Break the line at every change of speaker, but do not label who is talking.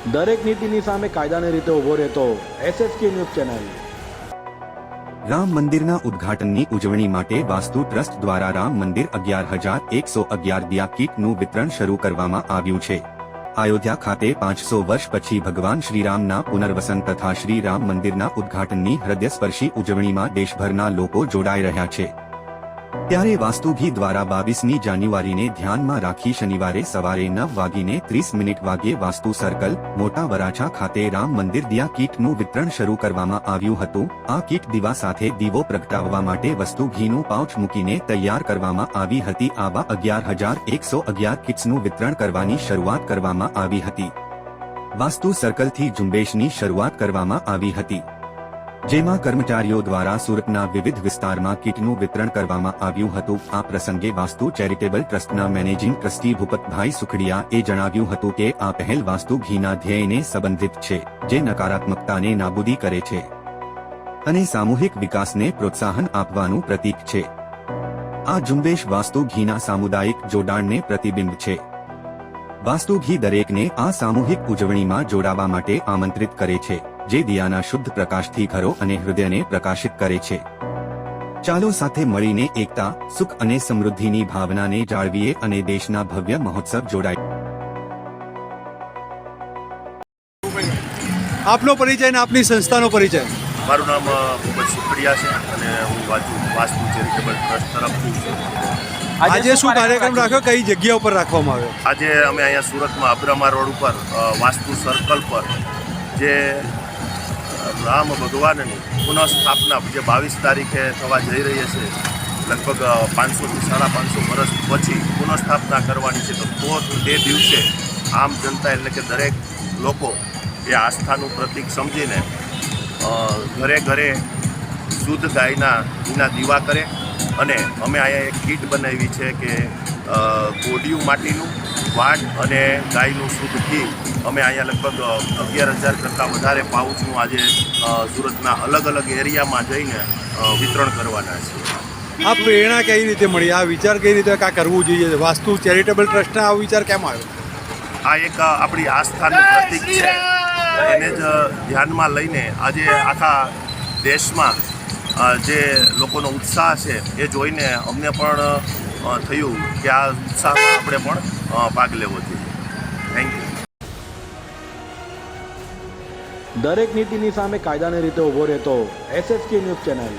દરેક નીતિની સામે કાયદાની રીતે ઊભો રહેતો SSK ન્યૂઝ ચેનલ।
રામ મંદિરના ઉદ્ઘાટનની ઉજવણી માટે વાસ્તુ ટ્રસ્ટ દ્વારા રામ મંદિર 11,111 દિયા કીટનું વિતરણ શરૂ કરવામાં આવ્યું છે। અયોધ્યા ખાતે 500 વર્ષ પછી ભગવાન શ્રીરામના પુનર્વસન તથા શ્રી રામ મંદિરના ઉદ્ઘાટનની હૃદયસ્પર્શી ઉજવણીમાં દેશભરના લોકો જોડાઈ રહ્યા છે। ત્યારે વાસ્તુઘી દ્વારા 22મી જાન્યુઆરીને ધ્યાનમાં રાખી શનિવારે સવારે 9:30 વાગ્યે વાસ્તુ સર્કલ મોટા વરાછા ખાતે રામ મંદિર દિયા કીટનું વિતરણ શરૂ કરવામાં આવ્યું હતું। આ કીટ દીવા સાથે દીવો પ્રગટાવવા માટે વસ્તુ ઘીનું પાઉચ મૂકીને તૈયાર કરવામાં આવી હતી। આવા 11,111 કીટ્સનું વિતરણ કરવાની શરૂઆત કરવામાં આવી હતી। વાસ્તુ સર્કલથી ઝુંબેશની શરૂઆત કરવામાં આવી હતી, જેમાં કર્મચારીઓ દ્વારા સુરતના વિવિધ વિસ્તારમાં કીટનું વિતરણ કરવામાં આવ્યું હતું। આ પ્રસંગે વાસ્તુ ચેરિટેબલ ટ્રસ્ટના મેનેજિંગ ટ્રસ્ટી ભૂપતભાઈ સુખડિયાએ જણાવ્યું હતું કે આ પહેલ વાસ્તુ ઘીના ધ્યેયને સંબંધિત છે, જે નકારાત્મકતાને નાબૂદી કરે છે અને સામૂહિક વિકાસને પ્રોત્સાહન આપવાનું પ્રતીક છે। આ ઝુંબેશ વાસ્તુ ઘીના સામુદાયિક જોડાણને પ્રતિબિંબ છે। વાસ્તુ ઘી દરેકને આ સામૂહિક ઉજવણીમાં જોડાવા માટે આમંત્રિત કરે છે, જે દિયાના શુદ્ધ પ્રકાશથી ઘરો અને હૃદયને પ્રકાશિત કરે છે। ચાલો સાથે મળીને એકતા, સુખ અને સમૃદ્ધિની ભાવનાને જાળવીએ અને દેશના ભવ્ય મહોત્સવ જોડાય।
આપનો પરિચય અને આપની સંસ્થાનો પરિચય।
મારું નામ ભૂપત સુખડિયા છે અને હું વાસ્તુ ચેરિટેબલ ટ્રસ્ટ તરફથી છું।
આજે શું કાર્યક્રમ રાખ્યો, કઈ જગ્યા ઉપર રાખવામાં આવ્યો?
આજે અમે અહીંયા સુરતમાં અબ્રમા રોડ ઉપર વાસ્તુ સર્કલ પર જે રામ ભગવાનની પુનઃસ્થાપના જે 22 તારીખે થવા જઈ રહી છે, લગભગ 500થી 550 વર્ષ પછી પુનઃસ્થાપના કરવાની છે, તો તે દિવસે આમ જનતા એટલે કે દરેક લોકો એ આસ્થાનું પ્રતીક સમજીને ઘરે ઘરે શુદ્ધ ગાયના ઘીના દીવા કરે। અને અમે અહીંયા એક કીટ બનાવી છે કે ગોડિયું માટીનું વાટ અને ગાયનું શુદ્ધ ઘી અમે અહીંયા લગભગ 11,000 કરતાં વધારે પાઉચનું આજે સુરતના અલગ અલગ એરિયામાં જઈને વિતરણ કરવાના છે।
આ પ્રેરણા કઈ રીતે મળી, આ વિચાર કઈ રીતે આ કરવું જોઈએ? વાસ્તુ ચેરિટેબલ ટ્રસ્ટના આ વિચાર કેમ આવ્યો?
આ એક આપણી આસ્થાનું પ્રતીક છે, એને જ ધ્યાનમાં લઈને આજે આખા દેશમાં જે લોકોનો ઉત્સાહ છે એ જોઈને અમને પણ થયું કે આ ઉત્સાહમાં આપણે પણ ભાગ લેવો જોઈએ। Thank you.
દરેક નીતિની સામે કાયદાની રીતે ઊભો રહેતો SSK ન્યૂઝ ચેનલ।